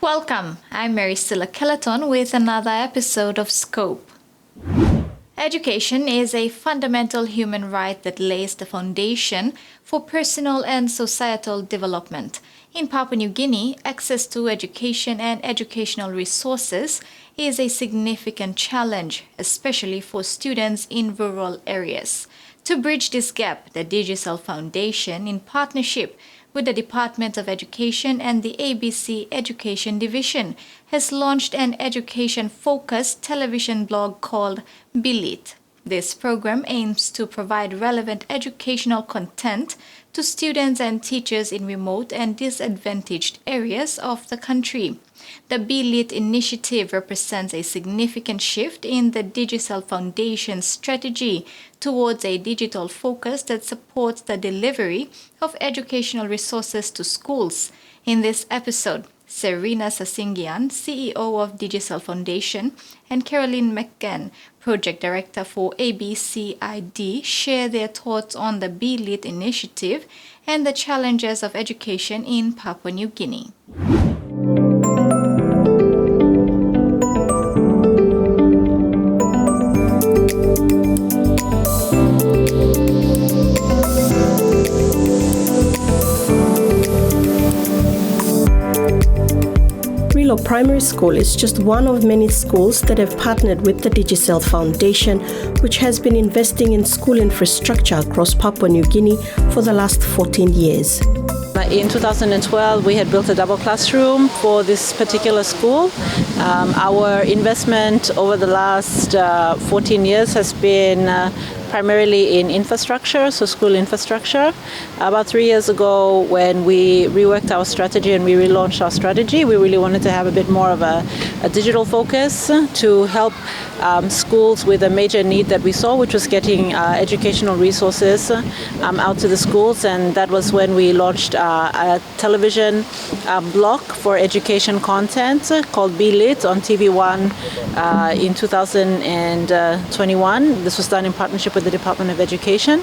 Welcome, I'm Mary Stilla Kelleton with another episode of Scope. Education is a fundamental human right that lays the foundation for personal and societal development. In Papua New Guinea, access to education and educational resources is a significant challenge, especially for students in rural areas. To bridge this gap, the Digicel Foundation, in partnership with the Department of Education and the ABC Education Division, has launched an education-focused television blog called ABCID. This program aims to provide relevant educational content to students and teachers in remote and disadvantaged areas of the country. The ABCID initiative represents a significant shift in the Digicel Foundation's strategy towards a digital focus that supports the delivery of educational resources to schools. In this episode, Serena Sasingan, CEO of Digicel Foundation, and Caroline McGann, Project Director for ABCID, share their thoughts on the ABCID initiative and the challenges of education in Papua New Guinea. Primary School is just one of many schools that have partnered with the Digicel Foundation, which has been investing in school infrastructure across Papua New Guinea for the last 14 years. In 2012, we had built a double classroom for this particular school. Our investment over the last 14 years has been primarily in infrastructure, so school infrastructure. About 3 years ago, when we reworked our strategy and we relaunched our strategy, we really wanted to have a bit more of a digital focus to help schools with a major need that we saw, which was getting educational resources out to the schools. And that was when we launched a television block for education content called ABCID on TVWAN in 2021. This was done in partnership with the Department of Education.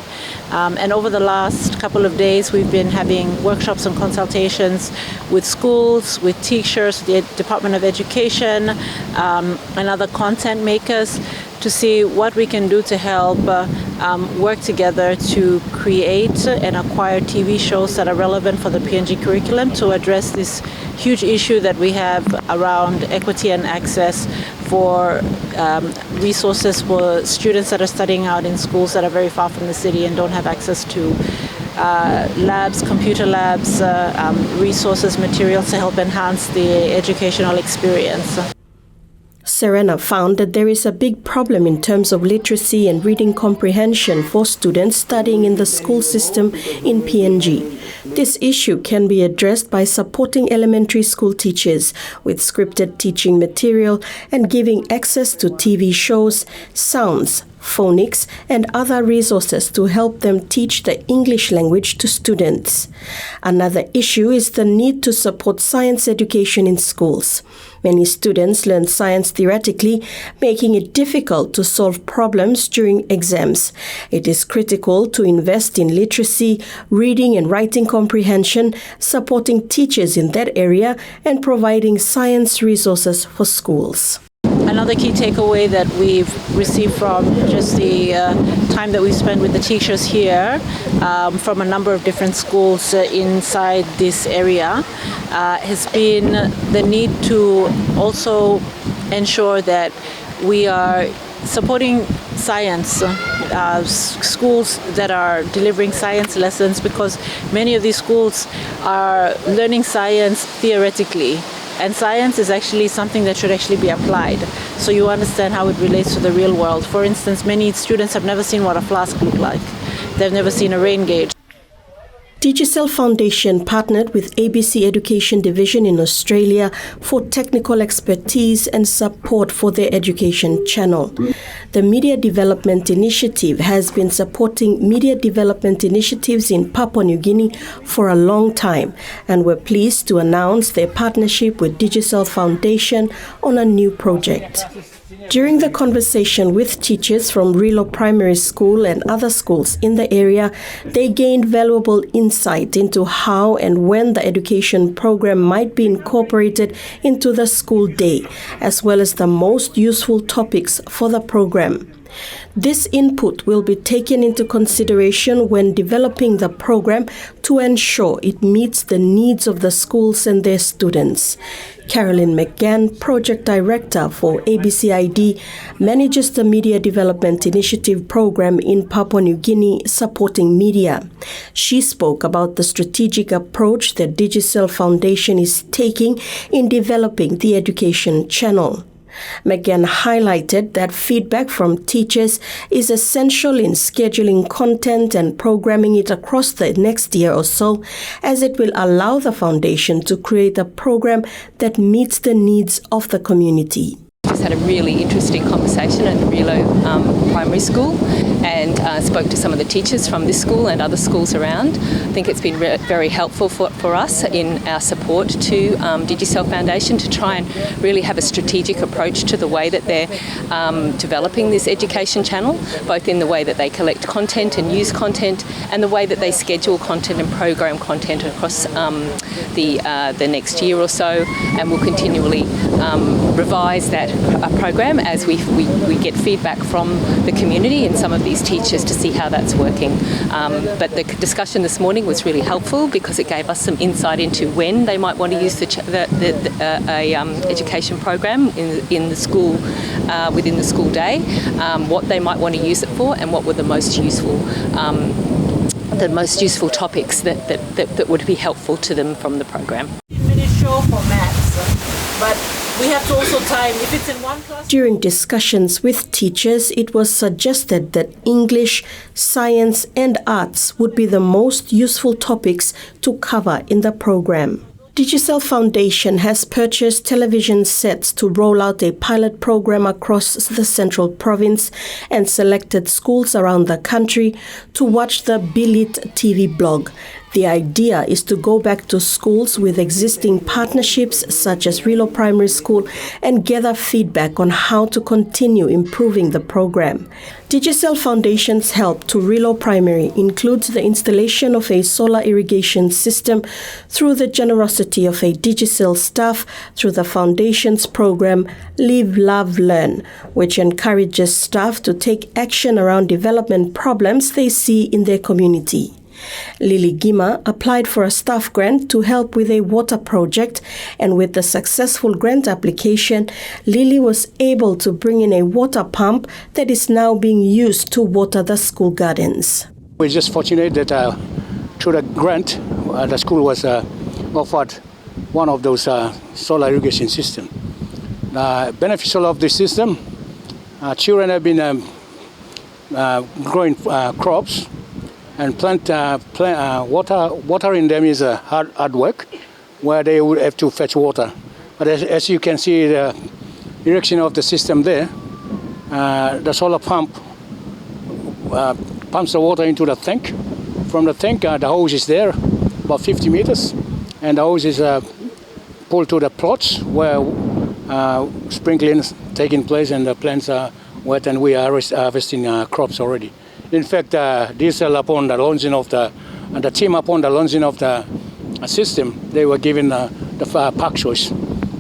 And over the last couple of days, we've been having workshops and consultations with schools, with teachers, the Department of Education, and other content makers to see what we can do to help work together to create and acquire TV shows that are relevant for the PNG curriculum to address this huge issue that we have around equity and access for resources for students that are studying out in schools that are very far from the city and don't have access to labs, computer labs, resources, materials to help enhance the educational experience. Serena found that there is a big problem in terms of literacy and reading comprehension for students studying in the school system in PNG. This issue can be addressed by supporting elementary school teachers with scripted teaching material and giving access to TV shows, sounds, phonics, and other resources to help them teach the English language to students. Another issue is the need to support science education in schools. Many students learn science theoretically, making it difficult to solve problems during exams. It is critical to invest in literacy, reading and writing comprehension, supporting teachers in that area, and providing science resources for schools. Another key takeaway that we've received from just the time that we spent with the teachers here from a number of different schools inside this area has been the need to also ensure that we are supporting science, schools that are delivering science lessons, because many of these schools are learning science theoretically. And science is actually something that should actually be applied. So you understand how it relates to the real world. For instance, many students have never seen what a flask looks like. They've never seen a rain gauge. Digicel Foundation partnered with ABC Education Division in Australia for technical expertise and support for their education channel. the Media Development Initiative has been supporting media development initiatives in Papua New Guinea for a long time, and we're pleased to announce their partnership with Digicel Foundation on a new project. During the conversation with teachers from Rilo Primary School and other schools in the area, they gained valuable insight into how and when the education program might be incorporated into the school day, as well as the most useful topics for the program. This input will be taken into consideration when developing the program to ensure it meets the needs of the schools and their students. Caroline McGann, Project Director for ABCID, manages the Media Development Initiative program in Papua New Guinea supporting media. She spoke about the strategic approach that Digicel Foundation is taking in developing the education channel. McGann highlighted that feedback from teachers is essential in scheduling content and programming it across the next year or so, as it will allow the foundation to create a program that meets the needs of the community. Just had a really interesting conversation at the Rilo Primary School and spoke to some of the teachers from this school and other schools around. I think it's been very helpful for us in our support to Digicel Foundation to try and really have a strategic approach to the way that they're developing this education channel, both in the way that they collect content and use content and the way that they schedule content and program content across the next year or so, and we'll continually revise that program as we get feedback from the community and some of these teachers to see how that's working. But the discussion this morning was really helpful because it gave us some insight into when they might want to use the education program in the school within the school day, what they might want to use it for, and what were the most useful topics that would be helpful to them from the program. 15-minute show for maths, but we have to also time if it's in one class. During discussions with teachers, it was suggested that English, science, and arts would be the most useful topics to cover in the program. Digicel Foundation has purchased television sets to roll out a pilot program across the Central Province and selected schools around the country to watch the Bilit TV blog. The idea is to go back to schools with existing partnerships such as Rilo Primary School and gather feedback on how to continue improving the program. Digicel Foundation's help to Rilo Primary includes the installation of a solar irrigation system through the generosity of a Digicel staff through the Foundation's program Live, Love, Learn, which encourages staff to take action around development problems they see in their community. Lily Gima applied for a staff grant to help with a water project, and with the successful grant application, Lily was able to bring in a water pump that is now being used to water the school gardens. We're just fortunate that through the grant, the school was offered one of those solar irrigation systems. Beneficial of this system, children have been growing crops, and watering them is a hard work, where they would have to fetch water. But as you can see, the direction of the system there, the solar pump pumps the water into the tank. From the tank, the hose is there, about 50 meters, and the hose is pulled to the plots where sprinkling is taking place and the plants are wet, and we are harvesting crops already. In fact, Digicel upon the launching of the team upon the launching of the system, they were given the park choice,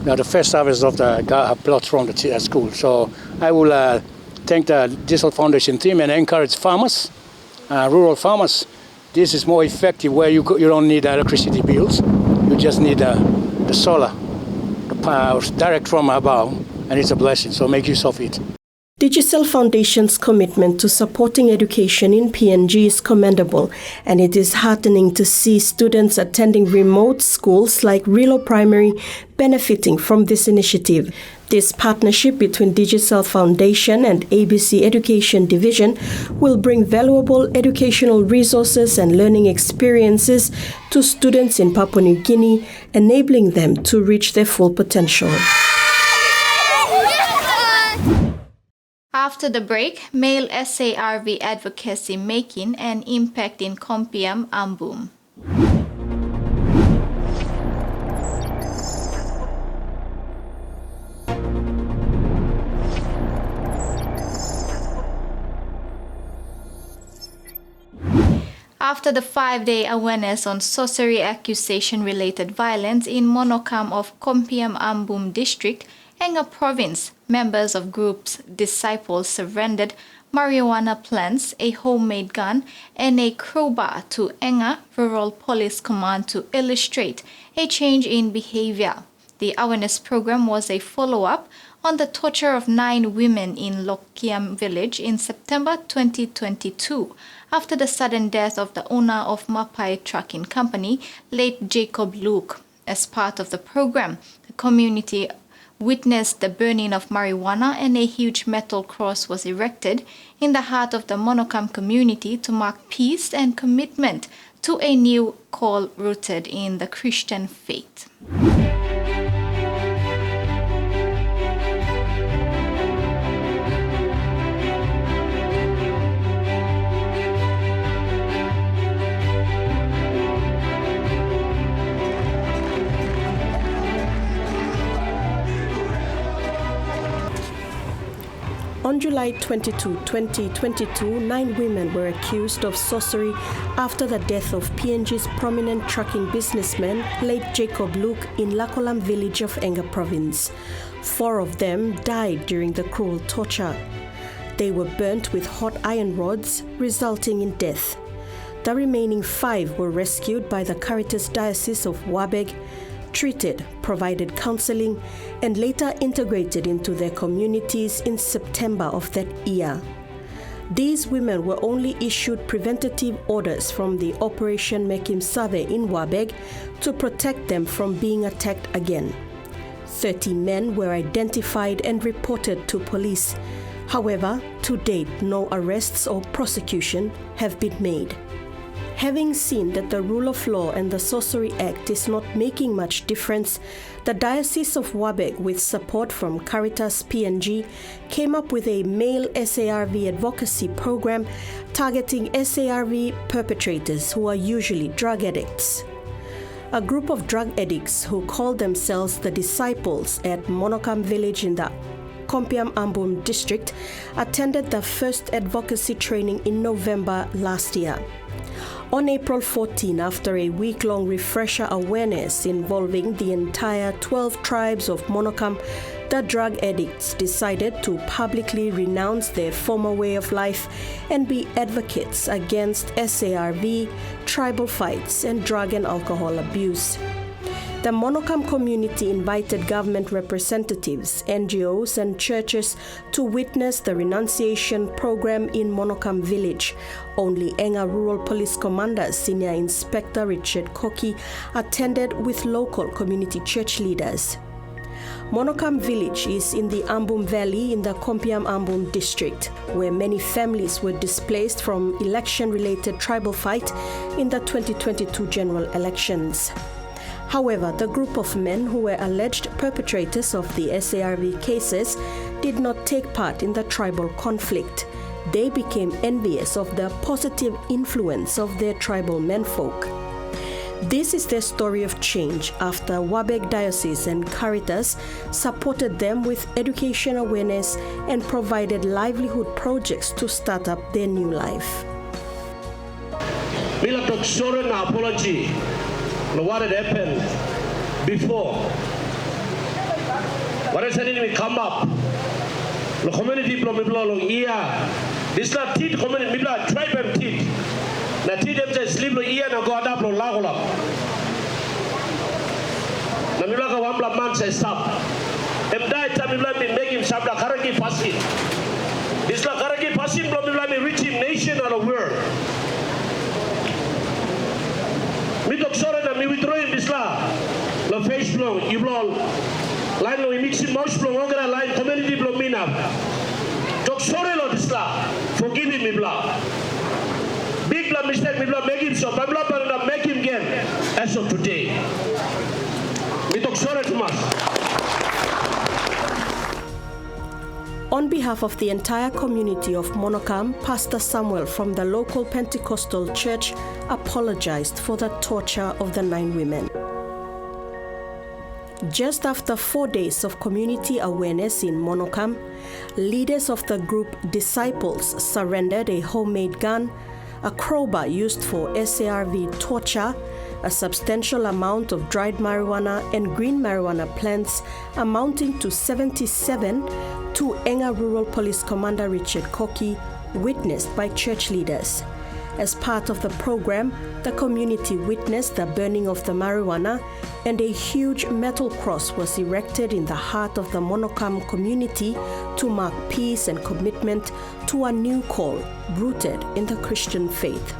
the first harvest of the plots from the school. So I will thank the Digicel Foundation team and encourage farmers, rural farmers. This is more effective where you don't need electricity bills. You just need the solar, the power direct from above, and it's a blessing. So make use of it. Digicel Foundation's commitment to supporting education in PNG is commendable, and it is heartening to see students attending remote schools like Rilo Primary benefiting from this initiative. This partnership between Digicel Foundation and ABC Education Division will bring valuable educational resources and learning experiences to students in Papua New Guinea, enabling them to reach their full potential. After the break, male SARV advocacy making an impact in Kompiam Ambum. After the 5-day awareness on sorcery accusation-related violence in Monokam of Kompiam Ambum District, Enga Province, members of groups Disciples surrendered marijuana plants, a homemade gun, and a crowbar to Enga Rural Police Command to illustrate a change in behavior. The awareness program was a follow-up on the torture of 9 women in Lokiam village in September 2022 after the sudden death of the owner of Mapai Trucking Company, late Jacob Luke. As part of the program, the community witnessed the burning of marijuana and a huge metal cross was erected in the heart of the Monokam community to mark peace and commitment to a new call rooted in the Christian faith. On July 22, 2022, 9 women were accused of sorcery after the death of PNG's prominent trucking businessman, late Jacob Luke, in Lakolam village of Enga Province. 4 of them died during the cruel torture. They were burnt with hot iron rods, resulting in death. The remaining 5 were rescued by the Caritas Diocese of Wabeg, treated, provided counseling, and later integrated into their communities in September of that year. These women were only issued preventative orders from the Operation Mekim Survey in Wabeg to protect them from being attacked again. 30 men were identified and reported to police. However, to date, no arrests or prosecution have been made. Having seen that the rule of law and the Sorcery Act is not making much difference, the Diocese of Wabeg, with support from Caritas PNG, came up with a male SARV advocacy program targeting SARV perpetrators who are usually drug addicts. A group of drug addicts who call themselves the Disciples at Monokam village in the Kompiam Ambum district attended the first advocacy training in November last year. On April 14, after a week-long refresher awareness involving the entire 12 tribes of Monokam, the drug addicts decided to publicly renounce their former way of life and be advocates against SARV, tribal fights, and drug and alcohol abuse. The Monokam community invited government representatives, NGOs, and churches to witness the renunciation program in Monokam village. Only Enga Rural Police Commander Senior Inspector Richard Koki attended with local community church leaders. Monokam village is in the Ambum Valley in the Kompiam Ambum district, where many families were displaced from election-related tribal fight in the 2022 general elections. However, the group of men who were alleged perpetrators of the SARV cases did not take part in the tribal conflict. They became envious of the positive influence of their tribal menfolk. This is their story of change after Wabeg Diocese and Caritas supported them with education awareness and provided livelihood projects to start up their new life. Apology. What had happened before? What has happened come up? The community from this not tit community, tribe and tit. Na tit them just sleep here na go up lo lagola. Na milaka wambla man say stop. Em die time milaka be making sabla karagi passing. This la karagi passing from milaka reaching nation or the world. Mi doksore na mi withdraw in bisla la face blow you blow line no mixing mouse blow ngara line community blow mina doksore lo bisla forgive me bla big bla mistake me bla make him so bla bla make him again as of today mi doksore tumas. On On behalf of the entire community of Monokam, Pastor Samuel from the local Pentecostal church apologized for the torture of the 9 women. Just after 4 days of community awareness in Monokam, leaders of the group Disciples surrendered a homemade gun, a crowbar used for SARV torture, a substantial amount of dried marijuana and green marijuana plants amounting to 77 to Enga Rural Police Commander Richard Koki, witnessed by church leaders. As part of the program, the community witnessed the burning of the marijuana, and a huge metal cross was erected in the heart of the Monokam community to mark peace and commitment to a new call rooted in the Christian faith.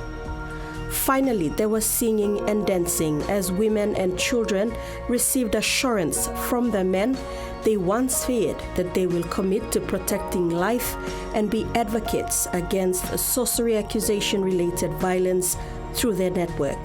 Finally, there was singing and dancing as women and children received assurance from the men they once feared that they will commit to protecting life and be advocates against sorcery accusation-related violence through their network.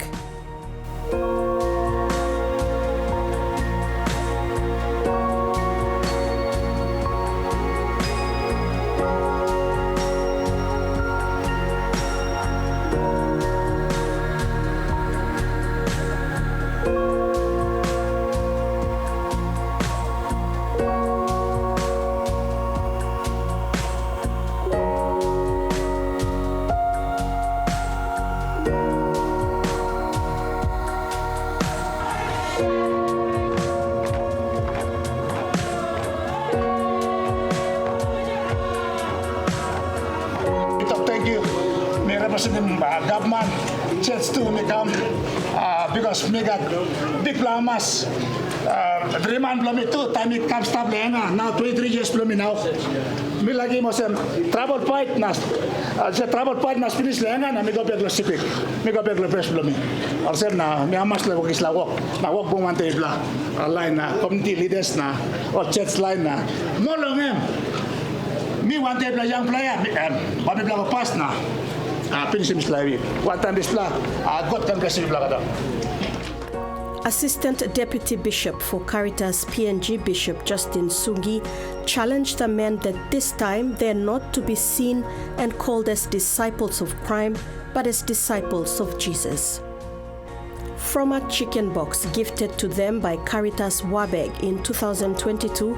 Representing government, church to come because we got big plumbers. The remand plummy too, time it comes stop now 23 years plummy now. Me lagi mo sem travel fight nas, sa travel fight nas finish lena na me go back civic, me go back press plummy. Or sem na me amas lawak is lawak, na walk bong man tebla, line na community leaders na, or church line na. Mo long me one tebla young player, but me blago pass na. Finish him slavery. One time this black, God can bless him black. Assistant Deputy Bishop for Caritas PNG Bishop Justin Sungi challenged the men that this time they are not to be seen and called as disciples of crime, but as disciples of Jesus. From a chicken box gifted to them by Caritas Wabeg in 2022,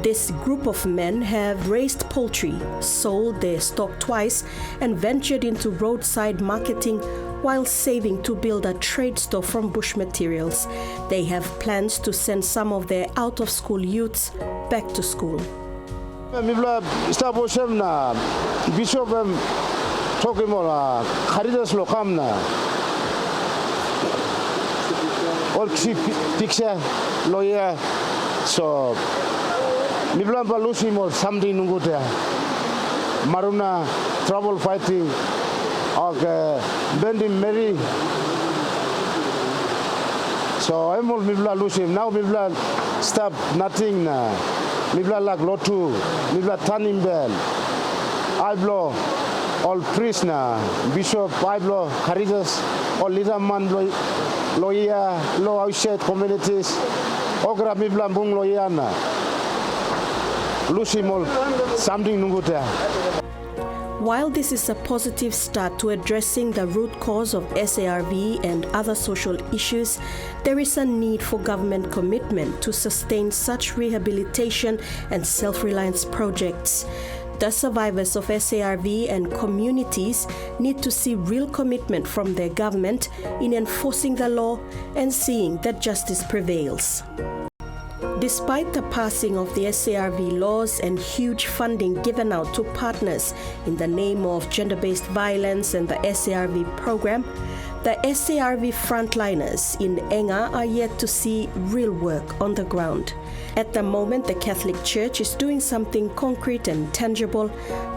this group of men have raised poultry, sold their stock twice, and ventured into roadside marketing while saving to build a trade store from bush materials. They have plans to send some of their out-of-school youths back to school. Bishop talking about Caritas Lokamna. All picture lawyer, so Miblan Balusim or something Nunguta Maruna trouble fighting bending Mary. So I'm all Mibla Lusim. Now Mibla stop nothing na. Mibla like Lotu, Mibla turning bell. I blow all priest na Bishop I blow Caritas or leader man lawyer, low outside communities, Ogra Mibla Bung Loyana. Lusimol something Nunguta. While this is a positive start to addressing the root cause of SARV and other social issues, there is a need for government commitment to sustain such rehabilitation and self-reliance projects. The survivors of SARV and communities need to see real commitment from their government in enforcing the law and seeing that justice prevails. Despite the passing of the SARV laws and huge funding given out to partners in the name of gender-based violence and the SARV program, the SARV frontliners in Enga are yet to see real work on the ground. At the moment, the Catholic Church is doing something concrete and tangible,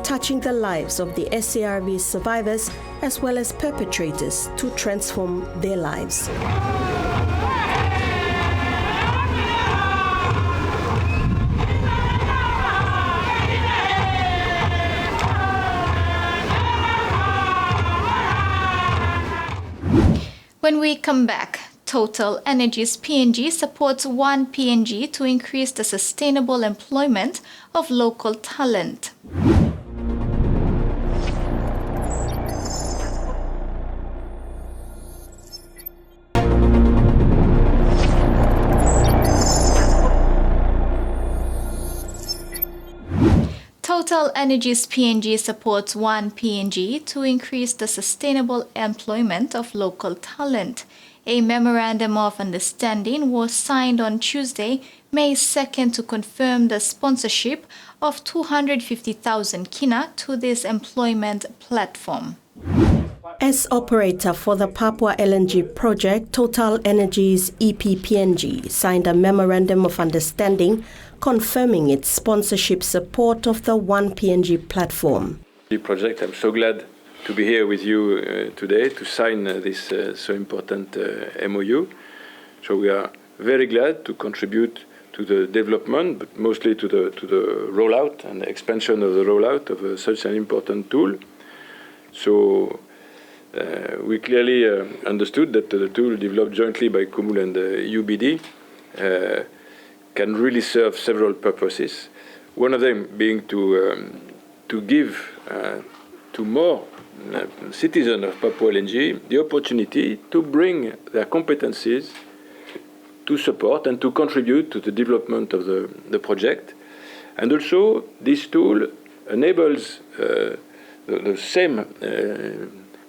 touching the lives of the SARV survivors as well as perpetrators to transform their lives. When we come back, Total Energies PNG supports One PNG to increase the sustainable employment of local talent. Total Energies PNG supports One PNG to increase the sustainable employment of local talent. A memorandum of understanding was signed on Tuesday, May 2nd, to confirm the sponsorship of 250,000 kina to this employment platform. As operator for the Papua LNG project, Total Energies EPPNG signed a memorandum of understanding confirming its sponsorship support of the One PNG platform. The project, I'm so glad to be here with you today to sign this so important MOU. So we are very glad to contribute to the development, but mostly to the rollout and the expansion of the rollout of such an important tool. So we clearly understood that the tool developed jointly by Kumul and UBD can really serve several purposes. One of them being to give to more citizens of Papua LNG the opportunity to bring their competencies to support and to contribute to the development of the project. And also, this tool enables the same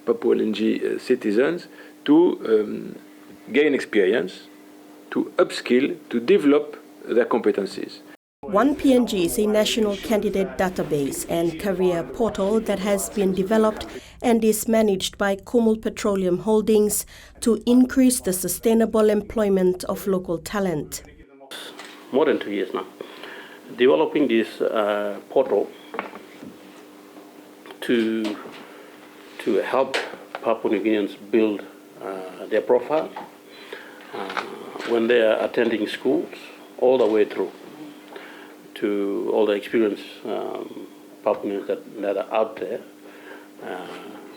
Papua LNG citizens to gain experience, to upskill, to develop their competencies. One PNG is a national candidate database and career portal that has been developed and is managed by Kumul Petroleum Holdings to increase the sustainable employment of local talent. More than 2 years now, developing this portal to help Papua New Guineans build their profile when they are attending schools, all the way through to all the experienced Papua New Guineans that are out there,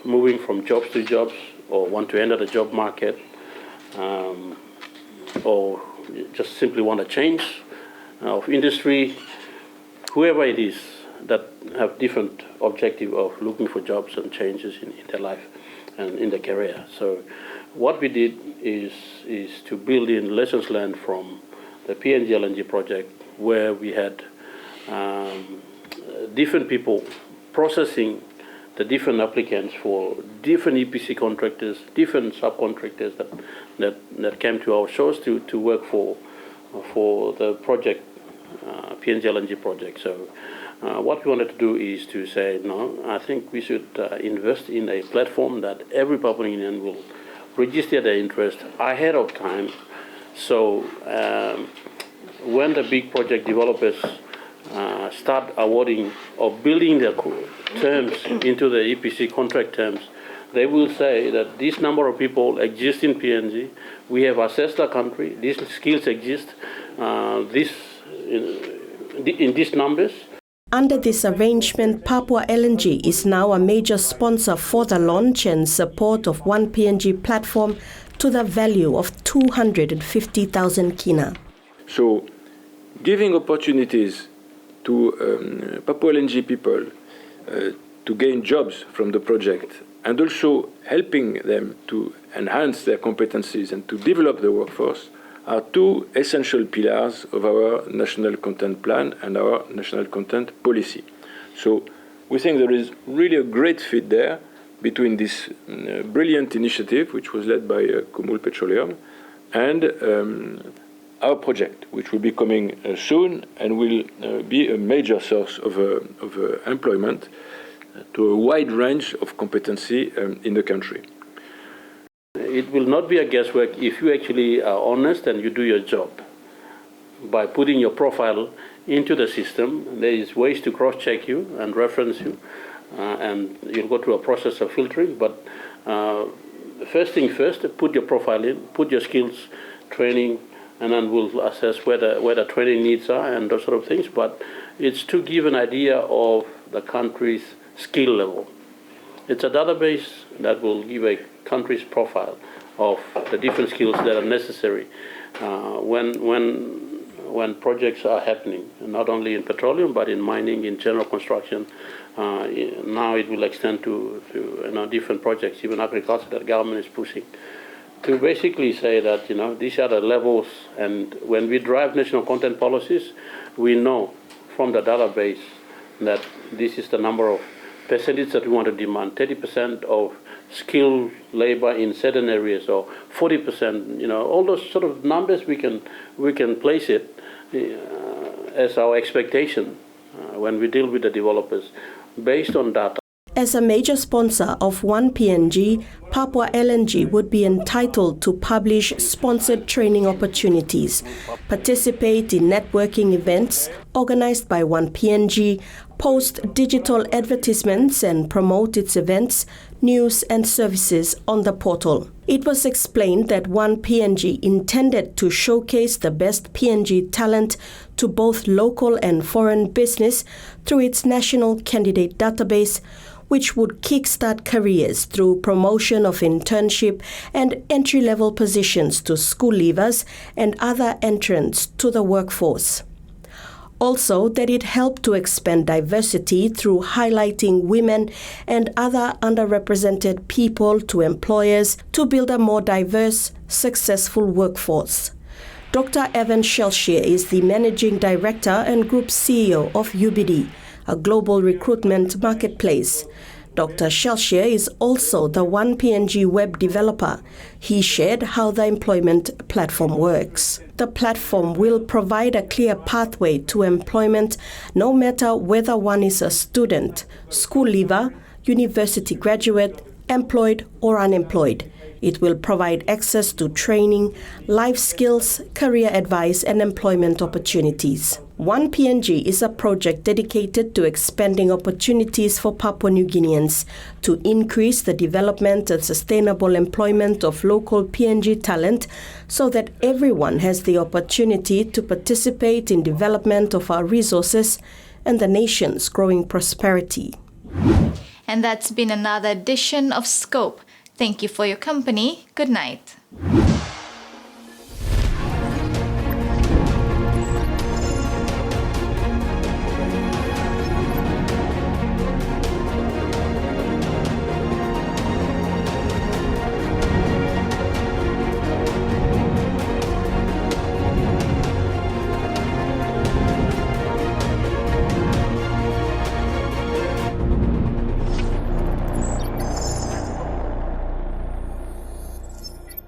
moving from jobs to jobs, or want to enter the job market, or just simply want to change of industry, whoever it is that have different objective of looking for jobs and changes in their life and in their career. So what we did is to build in lessons learned from the PNG LNG project, where we had different people processing the different applicants for different EPC contractors, different subcontractors that came to our shores to work for the project, PNG LNG project. So what we wanted to do is to say, no, I think we should invest in a platform that every Papua New Guinean will register their interest ahead of time. So when the big project developers start awarding or building their terms into the EPC contract terms, they will say that this number of people exist in PNG, we have assessed the country, these skills exist, in these numbers. Under this arrangement, Papua LNG is now a major sponsor for the launch and support of One PNG platform to the value of 250,000 kina. So, giving opportunities to Papua LNG people to gain jobs from the project, and also helping them to enhance their competencies and to develop the workforce, are two essential pillars of our national content plan and our national content policy. So we think there is really a great fit there between this brilliant initiative, which was led by Kumul Petroleum, and our project, which will be coming soon and will be a major source of employment to a wide range of competency in the country. It will not be a guesswork if you actually are honest and you do your job. By putting your profile into the system, there is ways to cross-check you and reference you, and you'll go through a process of filtering. But first thing first, put your profile in, put your skills, training, and then we'll assess where the training needs are and those sort of things. But it's to give an idea of the country's skill level. It's a database that will give a country's profile the different skills that are necessary when projects are happening, not only in petroleum but in mining, in general construction. Now it will extend to different projects, even agriculture that government is pushing. To basically say that these are the levels, and when we drive national content policies, we know from the database that this is the number of percentage that we want to demand. 30% of skilled labor in certain areas, or 40%. All those sort of numbers we can place it as our expectation when we deal with the developers based on data. As a major sponsor of One PNG, Papua LNG would be entitled to publish sponsored training opportunities, participate in networking events organized by One PNG, post digital advertisements and promote its events, news and services on the portal. It was explained that One PNG intended to showcase the best PNG talent to both local and foreign business through its national candidate database, which would kickstart careers through promotion of internship and entry-level positions to school leavers and other entrants to the workforce. Also, that it helped to expand diversity through highlighting women and other underrepresented people to employers to build a more diverse, successful workforce. Dr. Evan Shelshire is the Managing Director and Group CEO of UBD, a global recruitment marketplace. Dr. Shelshire is also the One PNG web developer. He shared how the employment platform works. The platform will provide a clear pathway to employment no matter whether one is a student, school leaver, university graduate, employed or unemployed. It will provide access to training, life skills, career advice, and employment opportunities. One PNG is a project dedicated to expanding opportunities for Papua New Guineans to increase the development and sustainable employment of local PNG talent so that everyone has the opportunity to participate in development of our resources and the nation's growing prosperity. And that's been another edition of Scope. Thank you for your company. Good night.